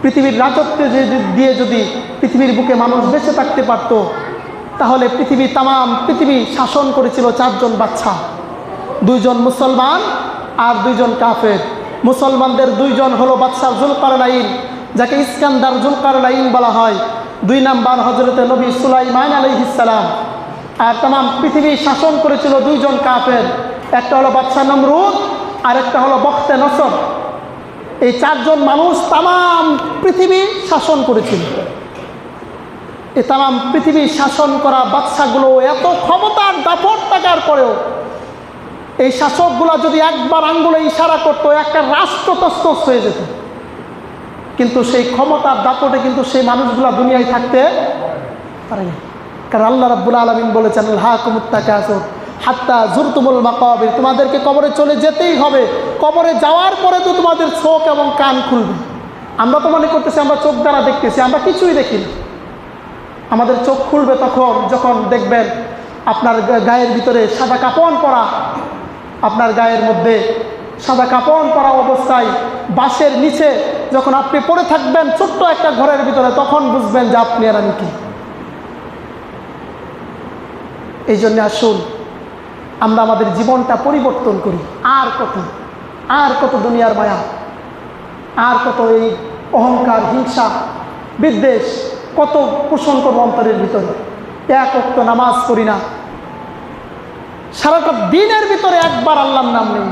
পৃথিবীর রাজত্বে দিয়ে যদি পৃথিবীর বুকে মানুষ বেঁচে থাকতে পারত, তাহলে তামাম পৃথিবী শাসন করেছিল 4 জন বাদশা, 2 জন মুসলমান আর 2 জন কাফের। মুসলমানদের 2 জন হলো বাদশা জুলকারনাইন, যাকে ইস্কান্দার জুলকারনাইন বলা হয়। 2 নাম্বার হযরতে নবী সুলাইমান আলাইহিস সালাম। আর তামাম পৃথিবী শাসন করেছিল 2 জন কাফের, একটা হলো বাদশা নমরুদ আর একটা হলো বখতে নসর। এই 4 জন মানুষ তামাম পৃথিবী শাসন করেছিল। এই তামাম পৃথিবী শাসন করা বাদশাগুলো এত ক্ষমতার দাপট থাকার পরেও এই শাসকগুলা যদি একবার আঙ্গুলে ইশারা করতো, একটা রাষ্ট্র তছনছ হয়ে যেত। কিন্তু সেই ক্ষমতার দাপটে কিন্তু সেই মানুষগুলা দুনিয়ায় থাকতে পারেনি। কারণ আল্লাহ রাব্বুল আলামিন বলেছেন, আলহাকুমুত তাকাসুর হাত্তা জুরতুমুল মাকাবির, তোমাদেরকে কবরে চলে যেতেই হবে। কবরে যাওয়ার পরে তো তোমাদের চোখ এবং কান খুলবে। আমরা তো মনে করতেছি আমরা চোখ দ্বারা দেখতেছি, আমরা কিছুই দেখি না। আমাদের চোখ খুলবে তখন যখন দেখবেন আপনার গায়ের ভিতরে সাদা কাপড় পরা, আপনার গায়ের মধ্যে সাদা কাপড় পরা অবস্থায় বাঁশের নিচে যখন আপনি পড়ে থাকবেন ছোট্ট একটা ঘরের ভিতরে, তখন বুঝবেন যে আপনি আর আমি কি। এই জন্য আসুন আমরা আমাদের জীবনটা পরিবর্তন করি। আর কত দুনিয়ার মায়া, আর কত এই অহংকার, হিংসা, বিদ্বেষ কত পোষণ করবো অন্তরের ভিতরে। 1 ওয়াক্ত নামাজ পড়ি না, সারাটা দিনের ভিতরে একবার আল্লাহর নাম নেই।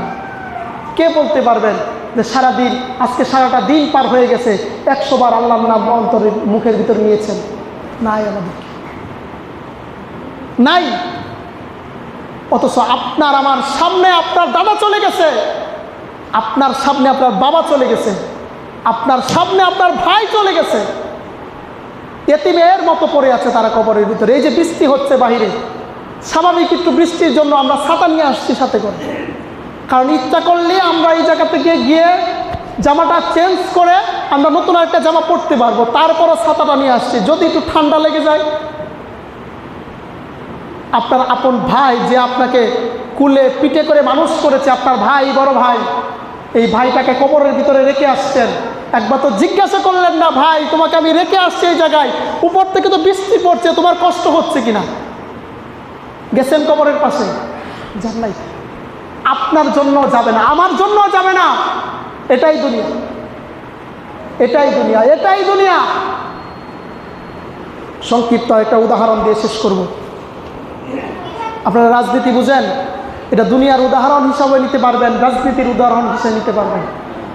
কে বলতে পারবেন যে সারাদিন, আজকে সারাটা দিন পার হয়ে গেছে, 100 বার আল্লাহর নাম অন্তরের মুখের ভিতরে নিয়েছেন? নাই, আমাদের নাই। অথচ আপনার আমার সামনে আপনার দাদা চলে গেছে, আপনার সামনে আপনার বাবা চলে গেছে, আপনার সামনে আপনার ভাই চলে গেছে, এতিমের মতো পড়ে আছে তারা কবরের ভিতরে। এই যে বৃষ্টি হচ্ছে বাহিরে, স্বাভাবিক একটু বৃষ্টির জন্য আমরা ছাতা নিয়ে আসছি সাথে করে, কারণ ইচ্ছা করলে আমরা এই জায়গা থেকে গিয়ে জামাটা চেঞ্জ করে আমরা নতুন একটা জামা পরতে পারবো, তারপরও ছাতাটা নিয়ে আসছি। যদি একটু ঠান্ডা লেগে যায়, আপনার আপন ভাই যে আপনাকে কুলে পিঠে করে মানুষ করেছে, আপনার ভাই, বড় ভাই, এই ভাইটাকে কবরের ভিতরে রেখে আসছেন, একবার তো জিজ্ঞাসা করলেন না, ভাই তোমাকে আমি রেখে আসছি এই জায়গায়, উপর থেকে তো বৃষ্টি পড়ছে, তোমার কষ্ট হচ্ছে কিনা? গেছেন কবরের পাশে? যান নাই। আপনার জন্য যাবে না, আমার জন্য যাবে না। এটাই দুনিয়া, এটাই দুনিয়া, এটাই দুনিয়া। সংক্ষিপ্ত একটা উদাহরণ দিয়ে শেষ করব। আপনারা রাজনীতি বুঝেন, এটা দুনিয়ার উদাহরণ হিসাবে নিতে পারবেন, রাজনীতির উদাহরণ হিসেবে নিতে পারবেন।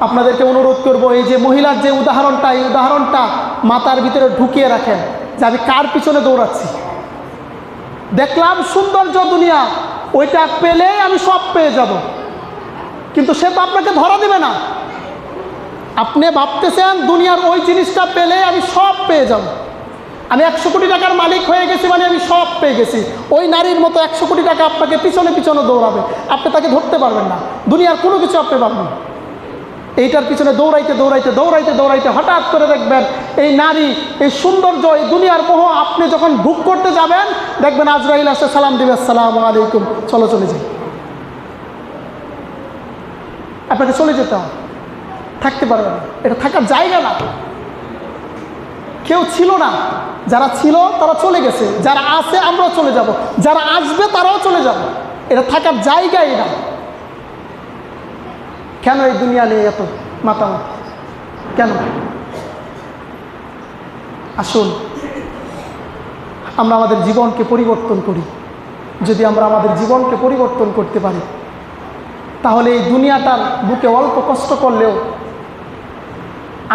আপনাদেরকে অনুরোধ করব, এই যে মহিলার যে উদাহরণটা, এই উদাহরণটা মাথার ভিতরে ঢুকিয়ে রাখেন যে আমি কার পিছনে দৌড়াচ্ছি। দেখলাম সৌন্দর্য দুনিয়া, ওইটা পেলে আমি সব পেয়ে যাব, কিন্তু সে তো আপনাকে ধরা দেবে না। আপনি ভাবতেছেন দুনিয়ার ওই জিনিসটা পেলে আমি সব পেয়ে যাব, আমি 100 কোটি টাকার মালিক হয়ে গেছি মানে আমি সব পেয়ে গেছি। ওই নারীর মতো 100 কোটি টাকা আপনাকে পিছনে পিছনে দৌড়াবে, আপনি তাকে ধরতে পারবেন না, দুনিয়ার কোনো কিছু আপনি পাবেন না। এইটার পিছনে দৌড়াইতে দৌড়াইতে দৌড়াইতে দৌড়াইতে হঠাৎ করে দেখবেন এই নারী, এই সৌন্দর্য, এই দুনিয়ার মোহ, আপনি যখন ভোগ করতে যাবেন দেখবেন আজরাইল আসে, সালাম দিবে, আসসালামু আলাইকুম, চলো চলে যাই। আপনাকে চলে যেতে হবে, থাকতে পারবেন না, এটা থাকার জায়গা না। কেউ ছিল না, যারা ছিল তারা চলে গেছে, যারা আছে আমরাও চলে যাব, যারা আসবে তারাও চলে যাবে, এটা থাকার জায়গাই না। কেন এই দুনিয়া নিয়ে এত মাতামাতি কেন? আসুন আমরা আমাদের জীবনকে পরিবর্তন করি। যদি আমরা আমাদের জীবনকে পরিবর্তন করতে পারি, তাহলে এই দুনিয়াটার বুকে অল্প কষ্ট করলেও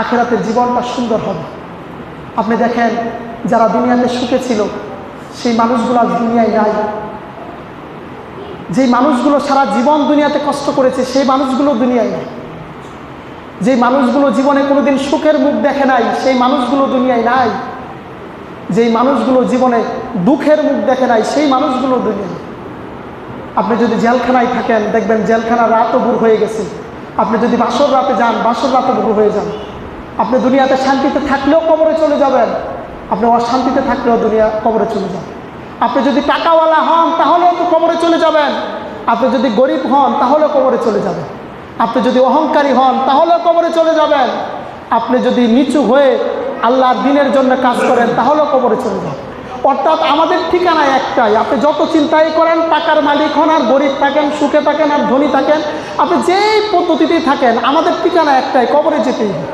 আখিরাতের জীবনটা সুন্দর হবে। আপনি দেখেন যারা দুনিয়াতে সুখে ছিল সেই মানুষগুলো আজ দুনিয়ায় নাই। যেই মানুষগুলো সারা জীবন দুনিয়াতে কষ্ট করেছে সেই মানুষগুলো দুনিয়ায় নাই। যেই মানুষগুলো জীবনে কোনোদিন সুখের মুখ দেখে নাই সেই মানুষগুলো দুনিয়ায় নাই। যেই মানুষগুলো জীবনে দুঃখের মুখ দেখে নাই সেই মানুষগুলো দুনিয়ায়। আপনি যদি জেলখানায় থাকেন দেখবেন জেলখানার রাতও ভোর হয়ে গেছে। আপনি যদি বাসর রাতে যান বাসর রাতও ভোর হয়ে যান। আপনি দুনিয়াতে শান্তিতে থাকলেও কবরে চলে যাবেন, আপনি অশান্তিতে থাকলেও দুনিয়া কবরে চলে যাবেন। আপনি যদি টাকাওয়ালা হন তাহলেও তো কবরে চলে যাবেন, আপনি যদি গরিব হন তাহলেও কবরে চলে যাবেন, আপনি যদি অহংকারী হন তাহলেও কবরে চলে যাবেন, আপনি যদি নিচু হয়ে আল্লাহর দ্বীনের জন্য কাজ করেন তাহলেও কবরে চলে যান। অর্থাৎ আমাদের ঠিকানা একটাই। আপনি যত চিন্তাই করেন, টাকার মালিক হন আর গরিব থাকেন, সুখে থাকেন আর ধনী থাকেন, আপনি যেই পদ্ধতিতেই থাকেন, আমাদের ঠিকানা একটাই, কবরে যেতেই হবে।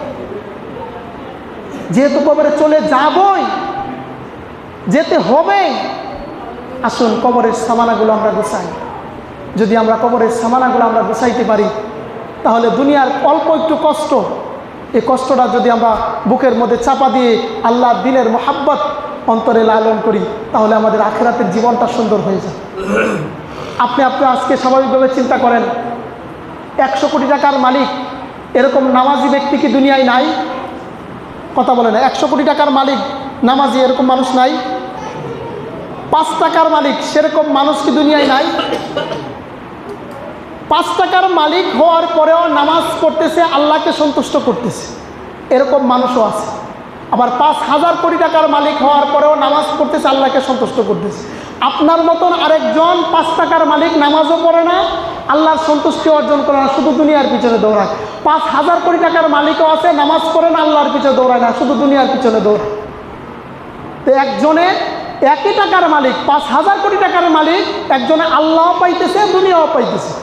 যেহেতু কবরে চলে যাবই, যেতে হবেই, আসুন কবরের সামানাগুলো আমরা গুছাই। যদি আমরা কবরের সামানাগুলো আমরা গুছাইতে পারি, তাহলে দুনিয়ার অল্প একটু কষ্ট, এই কষ্টটা যদি আমরা বুকের মধ্যে চাপা দিয়ে আল্লাহর দ্বীনের মোহাব্বত অন্তরে লালন করি, তাহলে আমাদের আখিরাতের জীবনটা সুন্দর হয়ে যায়। আপনি আজকে স্বাভাবিকভাবে চিন্তা করেন, 100 কোটি টাকার মালিক এরকম নামাজি ব্যক্তি কি দুনিয়ায় নাই? কথা বলে না। 100 কোটি টাকার মালিক নামাজি এরকম মানুষ নাই? 5 টাকার মালিক সেরকম মানুষ কি দুনিয়ায় নাই? 5 টাকার মালিক হওয়ার পরেও নামাজ পড়তেছে, আল্লাহকে সন্তুষ্ট করতেছে, এরকম মানুষও আছে। আবার 5,000 কোটি টাকার মালিক হওয়ার পরেও নামাজ পড়তেছে, আল্লাহকে সন্তুষ্ট করতেছে। আপনার মতন আরেকজন 5 টাকার মালিক নামাজও পড়ে না, আল্লাহর সন্তুষ্টি অর্জন করে না, শুধু দুনিয়ার পিছনে দৌড়ায়। 5,000 কোটি টাকার মালিকও আছে, নামাজ পড়ে না, আল্লাহর পিছনে দৌড়ায় না, শুধু দুনিয়ার পিছনে দৌড়ায়। তো একজনে একই টাকার মালিক, 5,000 কোটি টাকার মালিক, একজনে আল্লাহও পাইতেছে, দুনিয়াও পাইতেছে।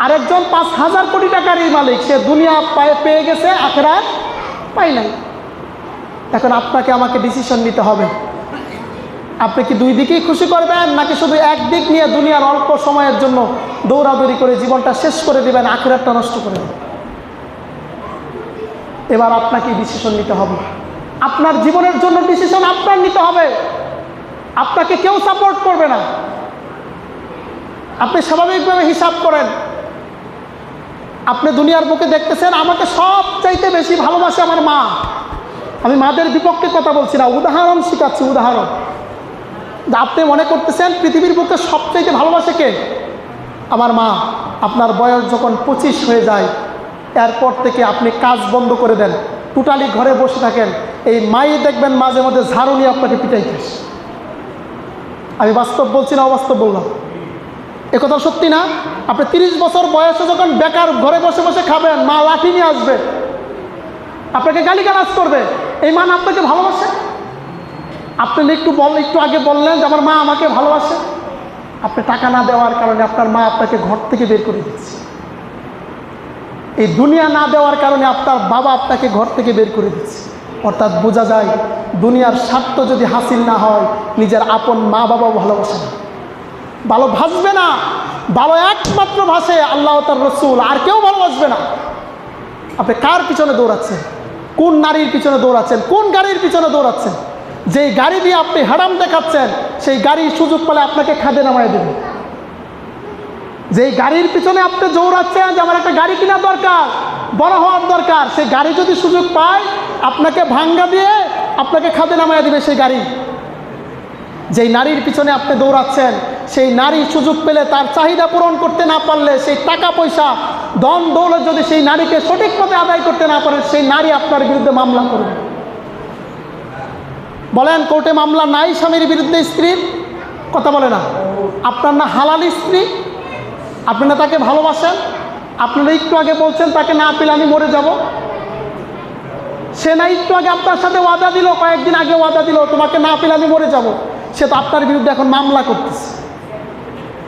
আরেকজন 5,000 কোটি টাকারই মালিক, সে দুনিয়া পেয়ে গেছে, আখিরাত পাই নাই। এখন আপনাকে আমাকে ডিসিশন নিতে হবে, আপনি কি দুই দিকেই খুশি করবেন, নাকি শুধু একদিক নিয়ে দুনিয়ার অল্প সময়ের জন্য দৌড়াদৌড়ি করে জীবনটা শেষ করে দেবেন, আখিরাতটা নষ্ট করে দেবেন? এবার আপনাকে ডিসিশন নিতে হবে। আপনার জীবনের জন্য ডিসিশন আপনার নিতে হবে, আপনাকে কেউ সাপোর্ট করবে না। আপনি স্বাভাবিকভাবে হিসাব করেন, আপনি দুনিয়ার বুকে দেখতেছেন আমাকে সবচাইতে বেশি ভালোবাসে আমার মা। আমি মাদের বিপক্ষে কথা বলছি না, উদাহরণ শিখাচ্ছি, উদাহরণ। আপনি মনে করতেছেন পৃথিবীর বুকে সবচাইতে ভালোবাসে কে? আমার মা। আপনার বয়স যখন 25 হয়ে যায়, এরপর থেকে আপনি কাজ বন্ধ করে দেন, টোটালি ঘরে বসে থাকেন, এই মাই দেখবেন মাঝে মধ্যে ঝাড়ু নিয়ে আপনাকে পিটাইতেছে। আমি বাস্তব বলছি না অবাস্তব বললাম? একথা সত্যি না? আপনি 30 বছর বয়সে যখন বেকার ঘরে বসে বসে খাবেন, মা লাঠি নিয়ে আসবে, আপনাকে গালিগালাজ করবে। এই মান আপনাকে ভালোবাসে? আপনি একটু আগে বললেন যে আমার মা আমাকে ভালোবাসে। আপনি টাকা না দেওয়ার কারণে আপনার মা আপনাকে ঘর থেকে বের করে দিচ্ছে। এই দুনিয়া না দেওয়ার কারণে আপনার বাবা আপনাকে ঘর থেকে বের করে দিচ্ছে। অর্থাৎ বোঝা যায়, দুনিয়ার স্বার্থ যদি হাসিল না হয়, নিজের আপন মা বাবাও ভালোবাসে না, ভালো ভাসবে না। ভালো একমাত্র ভাসে আল্লাহ তার রসুল, আর কেউ ভালোবাসবে না। আপনি কার পিছনে দৌড়াচ্ছেন? কোন নারীর পিছনে দৌড়াচ্ছেন? কোন গাড়ির পিছনে দৌড়াচ্ছেন? যেই গাড়ি দিয়ে আপনি হারাম দেখাচ্ছেন, সেই গাড়ির সুযোগ পেলে আপনাকে খাদে নামায় দেবে। যেই গাড়ির পিছনে আপনি দৌড়াচ্ছেন যে আমার একটা গাড়ি কেনা দরকার, বড় হওয়ার দরকার, সেই গাড়ি যদি সুযোগ পায় আপনাকে ভাঙ্গা দিয়ে আপনাকে খাদে নামায় দেবে সেই গাড়ি। যেই নারীর পিছনে আপনি দৌড়াচ্ছেন, সেই নারী সুযোগ পেলে তার চাহিদা পূরণ করতে না পারলে, সেই টাকা পয়সা ধন দৌলত যদি সেই নারীকে সঠিক পথে আদায় করতে না পারে, সেই নারী আপনার বিরুদ্ধে মামলা করবে। বলেন, কোর্টে মামলা নাই স্বামীর বিরুদ্ধে স্ত্রীর? কথা বলে না। আপনার না হালাল স্ত্রী, আপনি না তাকে ভালোবাসেন? আপনারা একটু আগে বলছেন তাকে না পেলে আমি মরে যাব। সে না একটু আগে আপনার সাথে ওয়াদা দিল, কয়েকদিন আগে ওয়াদা দিল তোমাকে না পেলে আমি মরে যাব। সে তো আপনার বিরুদ্ধে এখন মামলা করতেছে।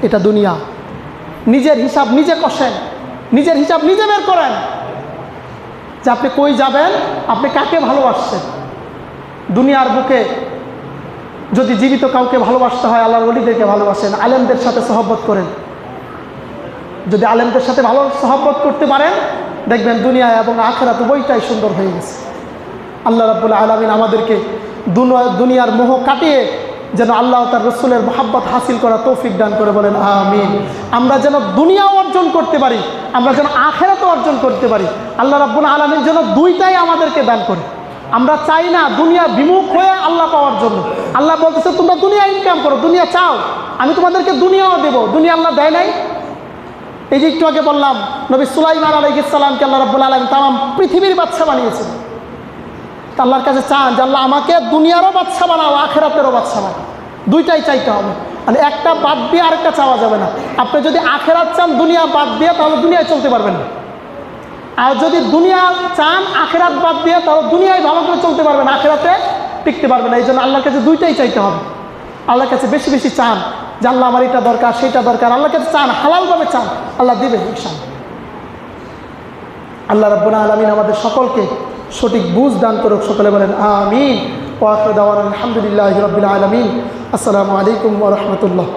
এটা দুনিয়া। নিজের হিসাব নিজে কষেন, নিজের হিসাব নিজে বের করেন যে আপনি কই যাবেন, আপনি কাকে ভালোবাসছেন। দুনিয়ার বুকে যদি জীবিত কাউকে ভালোবাসতে হয়, আল্লাহর ওলিদেরকে ভালোবাসেন, আলেমদের সাথে সহবত করেন। যদি আলেমদের সাথে ভালো সহবত করতে পারেন, দেখবেন দুনিয়া এবং আখিরাত উভয়টাই সুন্দর হয়ে গেছে। আল্লাহ রাব্বুল আলামিন আমাদেরকে দুনিয়ার মোহ কাটিয়ে যেন আল্লাহ তার রসুলের মহাব্বত হাসিল করা তৌফিক দান করে, বলেন আমিন। আমরা যেন দুনিয়াও অর্জন করতে পারি, আমরা যেন আখিরাতও অর্জন করতে পারি। আল্লাহ রাব্বুল আলামিন যেন দুইটাই আমাদেরকে দান করে। আমরা চাই না দুনিয়া বিমুখ হয়ে আল্লাহ পাওয়ার জন্য। আল্লাহ বলতেছে তোমরা দুনিয়া ইনকাম করো, দুনিয়া চাও, আমি তোমাদেরকে দুনিয়াও দেবো। দুনিয়া আল্লাহ দেয় নাই? এই যে একটু আগে বললাম, নবী সুলাইমান আলাইহিস সালামকে আল্লাহ রাব্বুল আলামিন তামাম পৃথিবীর বাদশা বানিয়েছেন। তা আল্লাহর কাছে চান যে আল্লাহ আমাকে দুনিয়ারও বাদশা বানাও, আখিরাতেরও বাদশা বানাও। দুইটাই চাইতে হবে, মানে একটা বাদ দিয়ে আরেকটা চাওয়া যাবে না। আপনি যদি আখিরাত চান দুনিয়া বাদ দিয়ে, তাহলে দুনিয়ায় চলতে পারবেন না। আর যদি দুনিয়া চান আখেরাত বাদ দিয়ে, তাহলে দুনিয়ায় ভালো করে চলতে পারবেন, আখেরাতে টিকতে পারবেন না। এই জন্য আল্লাহর কাছে দুইটাই চাইতে হবে। আল্লাহর কাছে বেশি বেশি চান যে আল্লাহ আমার এটা দরকার সেটা দরকার, আল্লাহর কাছে চান, হালালভাবে চান, আল্লাহ দিবেন ইনশাআল্লাহ। আল্লাহ রাব্বুল আলামিন আমাদের সকলকে সঠিক বুঝ দান করুক। সকলে বলেন আমিন। ওয়া আখিরু দাওয়ানা আলহামদুলিল্লাহি রাব্বিল আলামিন। আসসালামু আলাইকুম ওয়া রাহমাতুল্লাহ।